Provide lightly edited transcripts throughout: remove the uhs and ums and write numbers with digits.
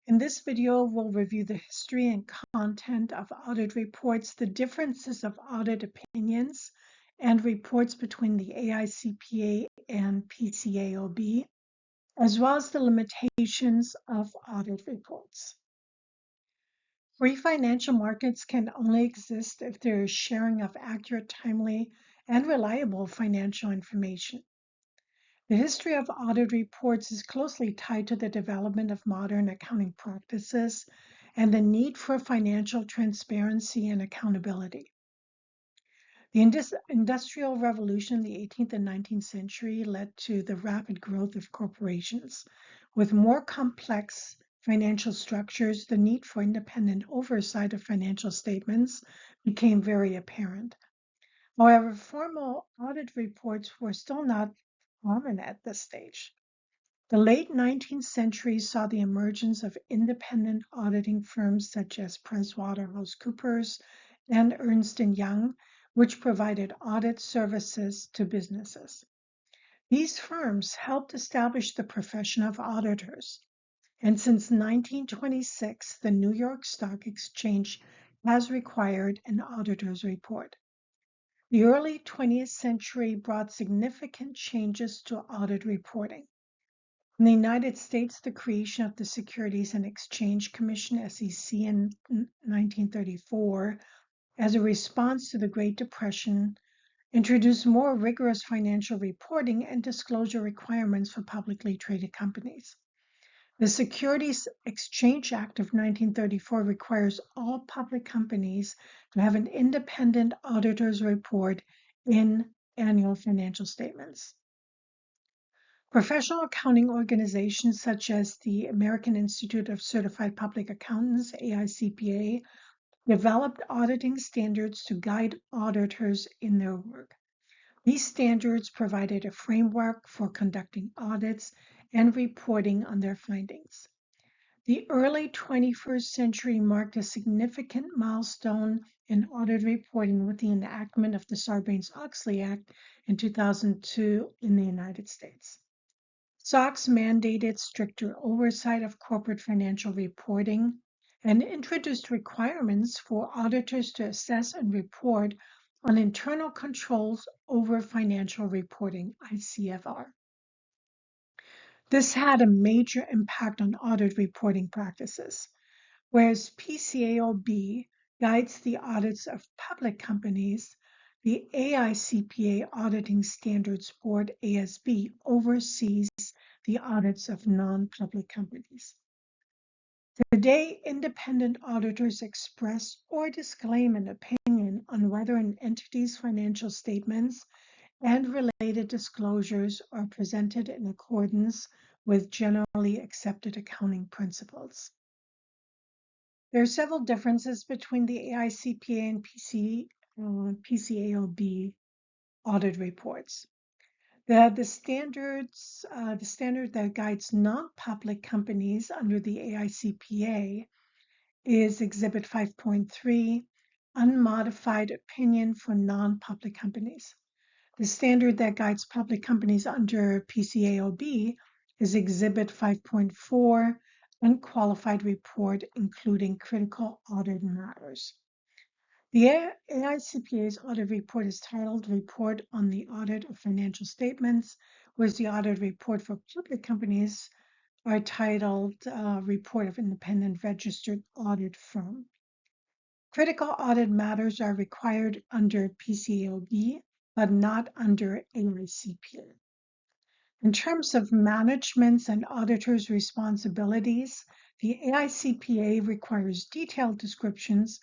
In this video, we'll review the history and content of audit reports, the differences of audit opinions and reports between the AICPA and PCAOB, as well as the limitations of audit reports. Free financial markets can only exist if there is sharing of accurate, timely, and reliable financial information. The history of audit reports is closely tied to the development of modern accounting practices and the need for financial transparency and accountability. The Industrial Revolution in the 18th and 19th century led to the rapid growth of corporations. With more complex financial structures, the need for independent oversight of financial statements became very apparent. However, formal audit reports were still not common at this stage. The late 19th century saw the emergence of independent auditing firms such as PricewaterhouseCoopers and Ernst & Young, which provided audit services to businesses. These firms helped establish the profession of auditors, and since 1926, the New York Stock Exchange has required an auditor's report. The early 20th century brought significant changes to audit reporting. In the United States, the creation of the Securities and Exchange Commission, SEC, in 1934, as a response to the Great Depression, introduced more rigorous financial reporting and disclosure requirements for publicly traded companies. The Securities Exchange Act of 1934 requires all public companies to have an independent auditor's report in annual financial statements. Professional accounting organizations such as the American Institute of Certified Public Accountants, AICPA, developed auditing standards to guide auditors in their work. These standards provided a framework for conducting audits and reporting on their findings. The early 21st century marked a significant milestone in audit reporting with the enactment of the Sarbanes-Oxley Act in 2002 in the United States. SOX mandated stricter oversight of corporate financial reporting and introduced requirements for auditors to assess and report on internal controls over financial reporting, ICFR. This had a major impact on audit reporting practices, whereas PCAOB guides the audits of public companies. The AICPA Auditing Standards Board, ASB, oversees the audits of non-public companies. Today, independent auditors express or disclaim an opinion on whether an entity's financial statements and related disclosures are presented in accordance with generally accepted accounting principles. There are several differences between the AICPA and PCAOB audit reports. The standard that guides non-public companies under the AICPA is Exhibit 5.3, Unmodified Opinion for Non-Public Companies. The standard that guides public companies under PCAOB is Exhibit 5.4, Unqualified Report, including critical audit matters. The AICPA's audit report is titled Report on the Audit of Financial Statements, whereas the audit report for public companies are titled Report of Independent Registered Audit Firm. Critical audit matters are required under PCAOB, but not under AICPA. In terms of management's and auditors' responsibilities, the AICPA requires detailed descriptions,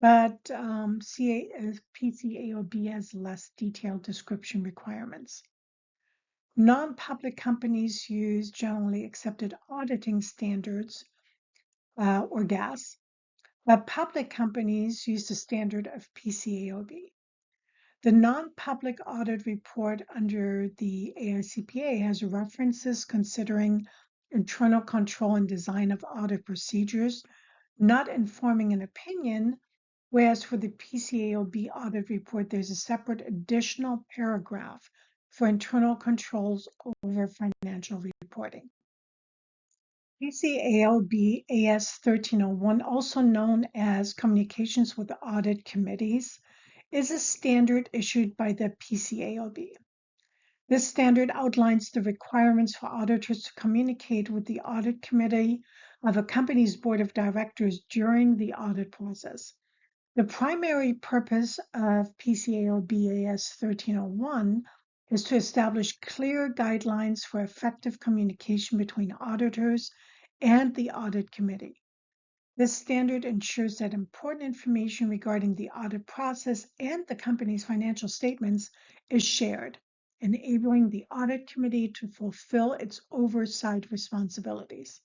but PCAOB has less detailed description requirements. Non-public companies use generally accepted auditing standards, or GAAS, but public companies use the standard of PCAOB. The non-public audit report under the AICPA has references considering internal control and design of audit procedures, not informing an opinion, whereas for the PCAOB audit report, there's a separate additional paragraph for internal controls over financial reporting. PCAOB AS 1301, also known as Communications with Audit Committees, is a standard issued by the PCAOB. This standard outlines the requirements for auditors to communicate with the audit committee of a company's board of directors during the audit process. The primary purpose of PCAOB AS 1301 is to establish clear guidelines for effective communication between auditors and the audit committee. This standard ensures that important information regarding the audit process and the company's financial statements is shared, enabling the audit committee to fulfill its oversight responsibilities.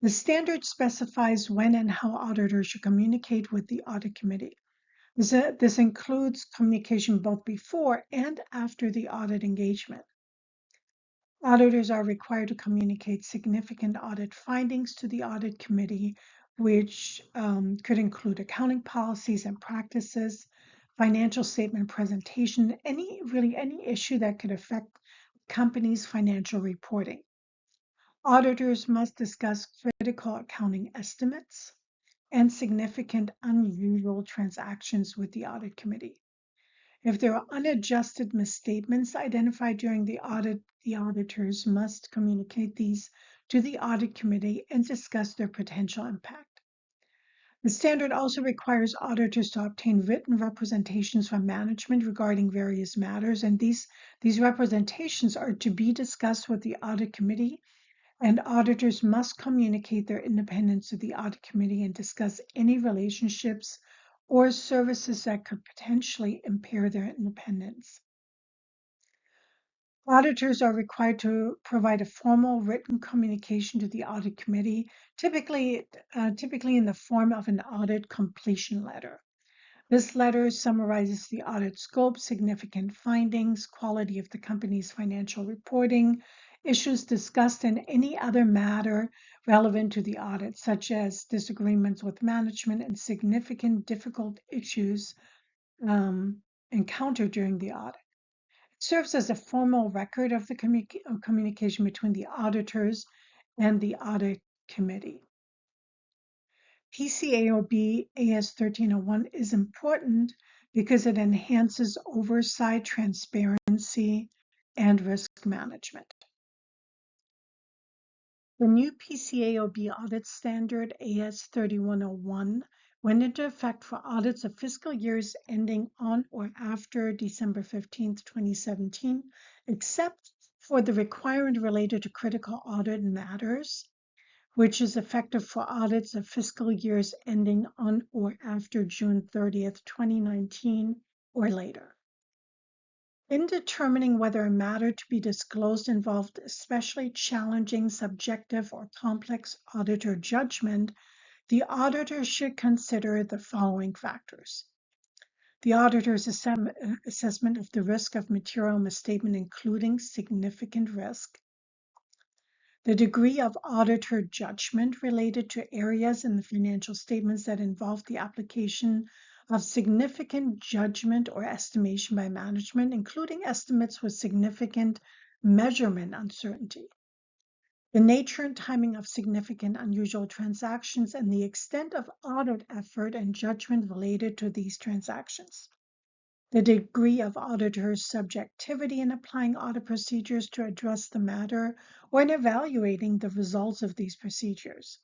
The standard specifies when and how auditors should communicate with the audit committee. This includes communication both before and after the audit engagement. Auditors are required to communicate significant audit findings to the audit committee, which could include accounting policies and practices, financial statement presentation, any issue that could affect the company's financial reporting. Auditors must discuss critical accounting estimates and significant unusual transactions with the audit committee. If there are unadjusted misstatements identified during the audit, the auditors must communicate these to the audit committee and discuss their potential impact. The standard also requires auditors to obtain written representations from management regarding various matters, and these representations are to be discussed with the audit committee, and auditors must communicate their independence to the audit committee and discuss any relationships or services that could potentially impair their independence. Auditors are required to provide a formal written communication to the audit committee, typically in the form of an audit completion letter. This letter summarizes the audit scope, significant findings, quality of the company's financial reporting, issues discussed, and any other matter relevant to the audit, such as disagreements with management and significant difficult issues encountered during the audit. It serves as a formal record of the communication between the auditors and the audit committee. PCAOB AS 1301 is important because it enhances oversight, transparency, and risk management. The new PCAOB audit standard AS 3101 went into effect for audits of fiscal years ending on or after December 15, 2017, except for the requirement related to critical audit matters, which is effective for audits of fiscal years ending on or after June 30th, 2019 or later. In determining whether a matter to be disclosed involved especially challenging, subjective, or complex auditor judgment, the auditor should consider the following factors. The auditor's assessment of the risk of material misstatement, including significant risk, the degree of auditor judgment related to areas in the financial statements that involve the application of significant judgment or estimation by management, including estimates with significant measurement uncertainty, the nature and timing of significant unusual transactions, and the extent of audit effort and judgment related to these transactions, the degree of auditor's subjectivity in applying audit procedures to address the matter or in evaluating the results of these procedures,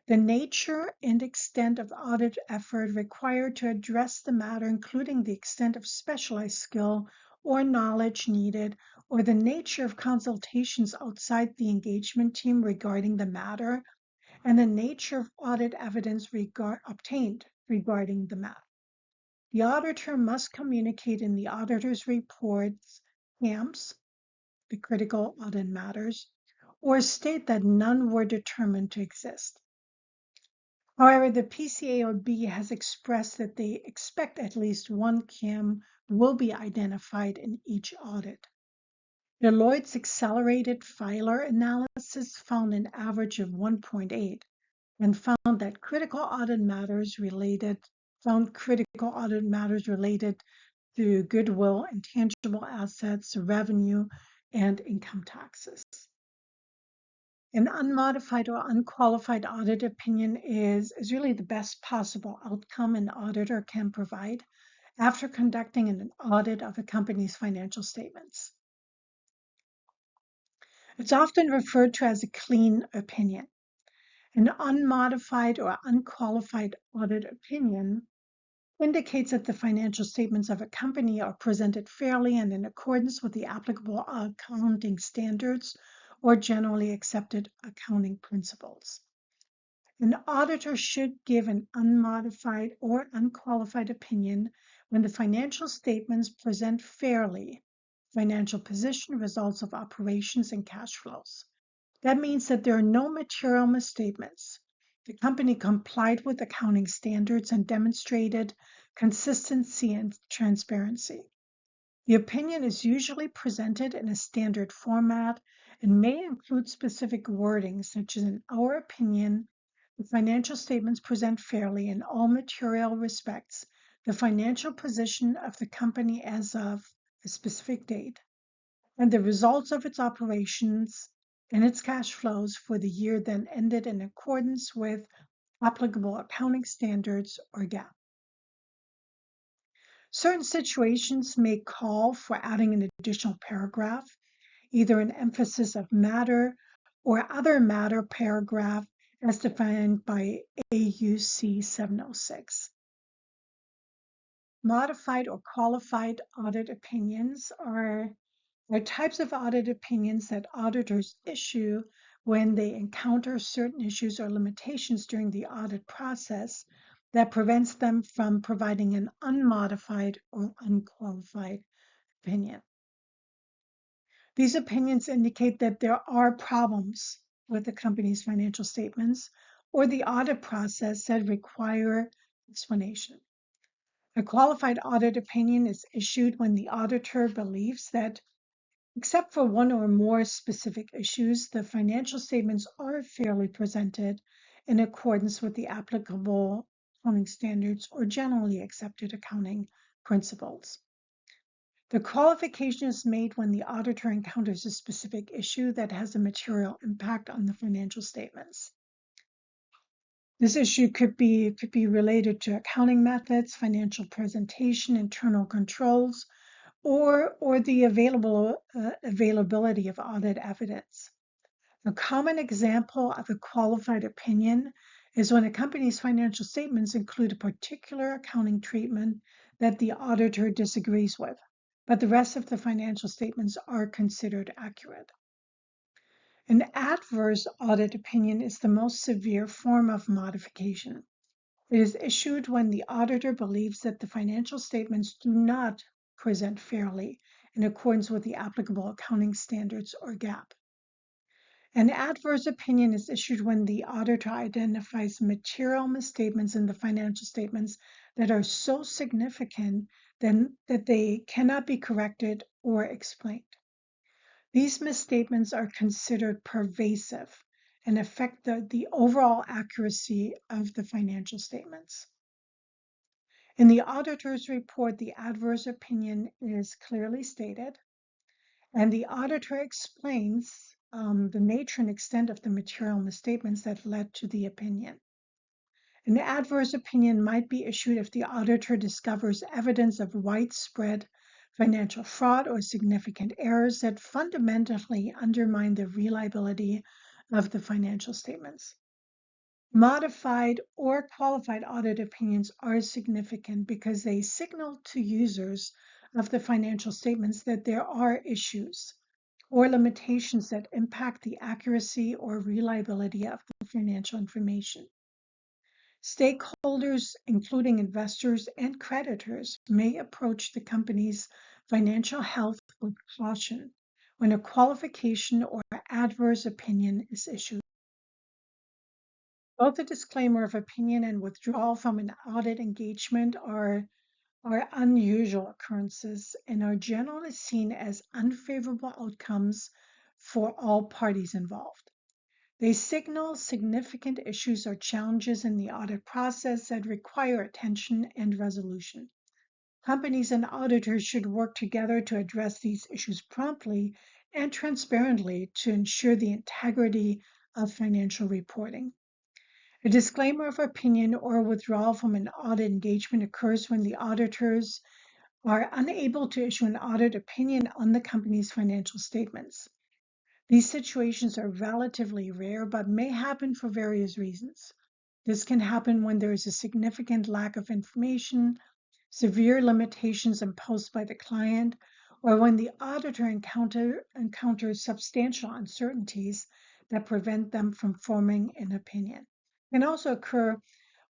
the nature and extent of audit effort required to address the matter, including the extent of specialized skill or knowledge needed, or the nature of consultations outside the engagement team regarding the matter, and the nature of audit evidence obtained regarding the matter. The auditor must communicate in the auditor's reports, CAMs, the critical audit matters, or state that none were determined to exist. However, the PCAOB has expressed that they expect at least one CAM will be identified in each audit. Deloitte's accelerated filer analysis found an average of 1.8 and found critical audit matters related to goodwill, intangible assets, revenue, and income taxes. An unmodified or unqualified audit opinion is really the best possible outcome an auditor can provide after conducting an audit of a company's financial statements. It's often referred to as a clean opinion. An unmodified or unqualified audit opinion indicates that the financial statements of a company are presented fairly and in accordance with the applicable accounting standards or generally accepted accounting principles. An auditor should give an unmodified or unqualified opinion when the financial statements present fairly financial position, results of operations, and cash flows. That means that there are no material misstatements. The company complied with accounting standards and demonstrated consistency and transparency. The opinion is usually presented in a standard format and may include specific wording, such as in our opinion, the financial statements present fairly in all material respects the financial position of the company as of a specific date and the results of its operations and its cash flows for the year then ended in accordance with applicable accounting standards or GAAP. Certain situations may call for adding an additional paragraph, either an emphasis of matter or other matter paragraph as defined by AUC 706. Modified or qualified audit opinions are types of audit opinions that auditors issue when they encounter certain issues or limitations during the audit process that prevents them from providing an unmodified or unqualified opinion. These opinions indicate that there are problems with the company's financial statements or the audit process that require explanation. A qualified audit opinion is issued when the auditor believes that, except for one or more specific issues, the financial statements are fairly presented in accordance with the applicable accounting standards or generally accepted accounting principles. The qualification is made when the auditor encounters a specific issue that has a material impact on the financial statements. This issue could be related to accounting methods, financial presentation, internal controls, or the availability of audit evidence. A common example of a qualified opinion is when a company's financial statements include a particular accounting treatment that the auditor disagrees with, but the rest of the financial statements are considered accurate. An adverse audit opinion is the most severe form of modification. It is issued when the auditor believes that the financial statements do not present fairly in accordance with the applicable accounting standards or GAAP. An adverse opinion is issued when the auditor identifies material misstatements in the financial statements that are so significant that they cannot be corrected or explained. These misstatements are considered pervasive and affect the overall accuracy of the financial statements. In the auditor's report, the adverse opinion is clearly stated, and the auditor explains the nature and extent of the material misstatements that led to the opinion. An adverse opinion might be issued if the auditor discovers evidence of widespread financial fraud or significant errors that fundamentally undermine the reliability of the financial statements. Modified or qualified audit opinions are significant because they signal to users of the financial statements that there are issues or limitations that impact the accuracy or reliability of the financial information. Stakeholders, including investors and creditors, may approach the company's financial health with caution when a qualification or adverse opinion is issued. Both a disclaimer of opinion and withdrawal from an audit engagement are unusual occurrences and are generally seen as unfavorable outcomes for all parties involved. They signal significant issues or challenges in the audit process that require attention and resolution. Companies and auditors should work together to address these issues promptly and transparently to ensure the integrity of financial reporting. A disclaimer of opinion or withdrawal from an audit engagement occurs when the auditors are unable to issue an audit opinion on the company's financial statements. These situations are relatively rare, but may happen for various reasons. This can happen when there is a significant lack of information, severe limitations imposed by the client, or when the auditor encounters substantial uncertainties that prevent them from forming an opinion. It can also occur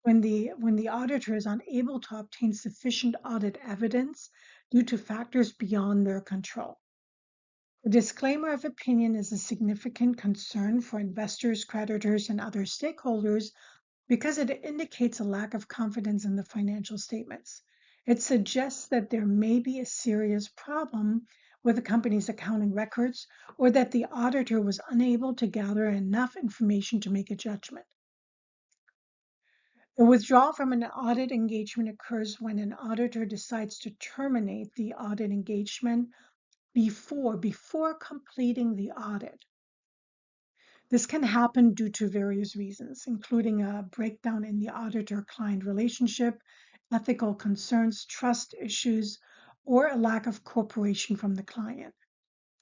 when the auditor is unable to obtain sufficient audit evidence due to factors beyond their control. The disclaimer of opinion is a significant concern for investors, creditors, and other stakeholders because it indicates a lack of confidence in the financial statements. It suggests that there may be a serious problem with the company's accounting records or that the auditor was unable to gather enough information to make a judgment. The withdrawal from an audit engagement occurs when an auditor decides to terminate the audit engagement before completing the audit. This can happen due to various reasons, including a breakdown in the auditor-client relationship, ethical concerns, trust issues, or a lack of cooperation from the client.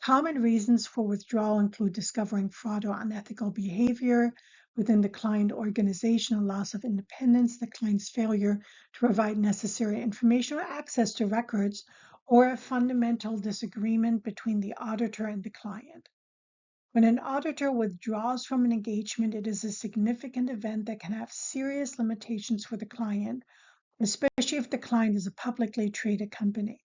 Common reasons for withdrawal include discovering fraud or unethical behavior within the client organization, a loss of independence, the client's failure to provide necessary information or access to records, or a fundamental disagreement between the auditor and the client. When an auditor withdraws from an engagement, it is a significant event that can have serious limitations for the client, especially if the client is a publicly traded company.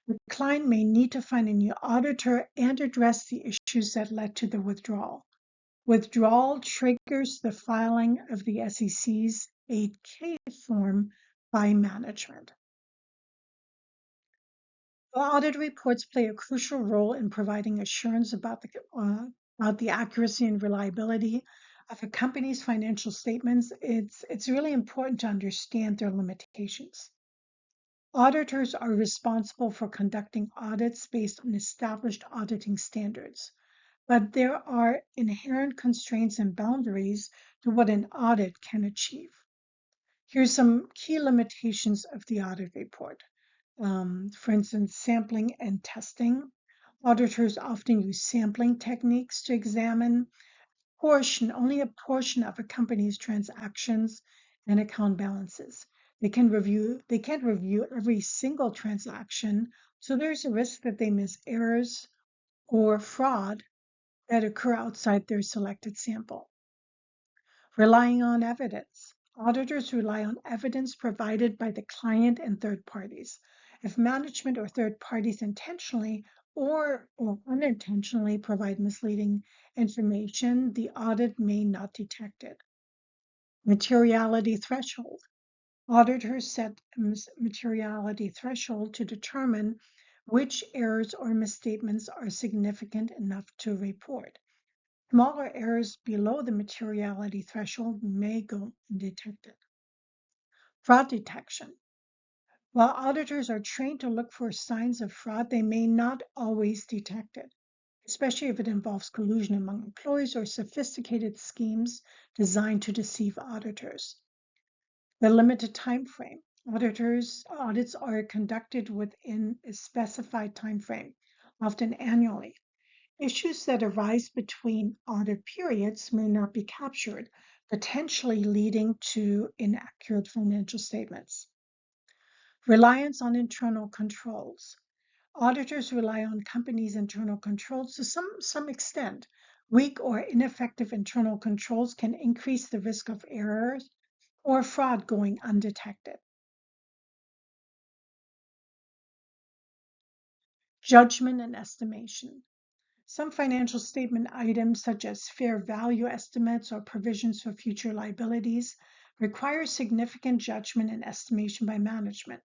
The client may need to find a new auditor and address the issues that led to the withdrawal. Withdrawal triggers the filing of the SEC's 8K form by management. Audit reports play a crucial role in providing assurance about the accuracy and reliability of a company's financial statements. It's really important to understand their limitations. Auditors are responsible for conducting audits based on established auditing standards, but there are inherent constraints and boundaries to what an audit can achieve. Here's some key limitations of the audit report. For instance, sampling and testing. Auditors often use sampling techniques to examine only a portion of a company's transactions and account balances. They can't review every single transaction, so there's a risk that they miss errors or fraud that occur outside their selected sample. Relying on evidence. Auditors rely on evidence provided by the client and third parties. If management or third parties intentionally or unintentionally provide misleading information, the audit may not detect it. Materiality threshold. Auditors set a materiality threshold to determine which errors or misstatements are significant enough to report. Smaller errors below the materiality threshold may go undetected. Fraud detection. While auditors are trained to look for signs of fraud, they may not always detect it, especially if it involves collusion among employees or sophisticated schemes designed to deceive auditors. The limited time frame. Audits are conducted within a specified time frame, often annually. Issues that arise between audit periods may not be captured, potentially leading to inaccurate financial statements. Reliance on internal controls. Auditors rely on companies' internal controls to some extent. Weak or ineffective internal controls can increase the risk of errors or fraud going undetected. Judgment and estimation. Some financial statement items, such as fair value estimates or provisions for future liabilities, require significant judgment and estimation by management.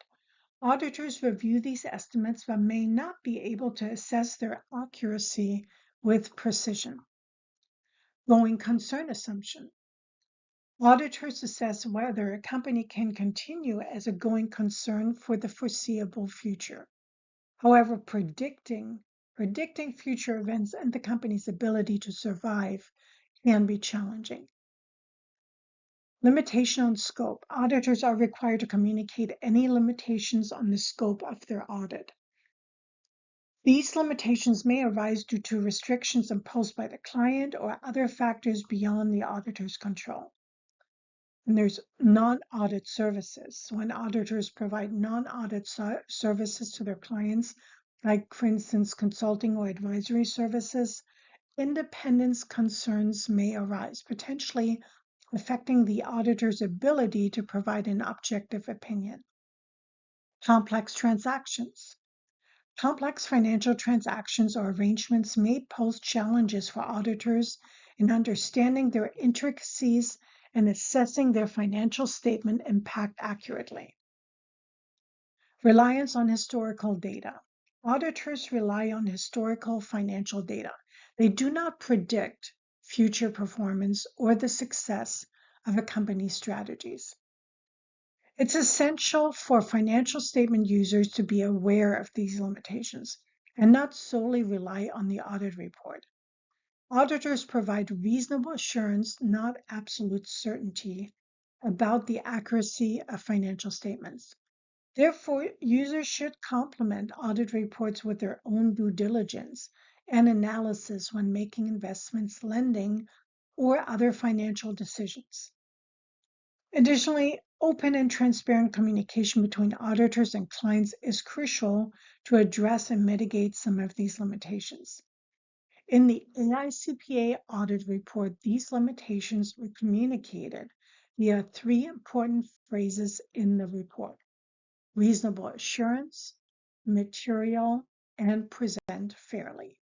Auditors review these estimates but may not be able to assess their accuracy with precision. Going concern assumption. Auditors assess whether a company can continue as a going concern for the foreseeable future. However, predicting future events and the company's ability to survive can be challenging. Limitation on scope. Auditors are required to communicate any limitations on the scope of their audit. These limitations may arise due to restrictions imposed by the client or other factors beyond the auditor's control. And there's non-audit services. When auditors provide non-audit services to their clients, like, for instance, consulting or advisory services, independence concerns may arise, potentially affecting the auditor's ability to provide an objective opinion. Complex transactions. Complex financial transactions or arrangements may pose challenges for auditors in understanding their intricacies and assessing their financial statement impact accurately. Reliance on historical data. Auditors rely on historical financial data. They do not predict future performance or the success of a company's strategies. It's essential for financial statement users to be aware of these limitations and not solely rely on the audit report. Auditors provide reasonable assurance, not absolute certainty, about the accuracy of financial statements. Therefore, users should complement audit reports with their own due diligence and analysis when making investments, lending, or other financial decisions. Additionally, open and transparent communication between auditors and clients is crucial to address and mitigate some of these limitations. In the AICPA audit report, these limitations were communicated via 3 important phrases in the report: reasonable assurance, material, and present fairly.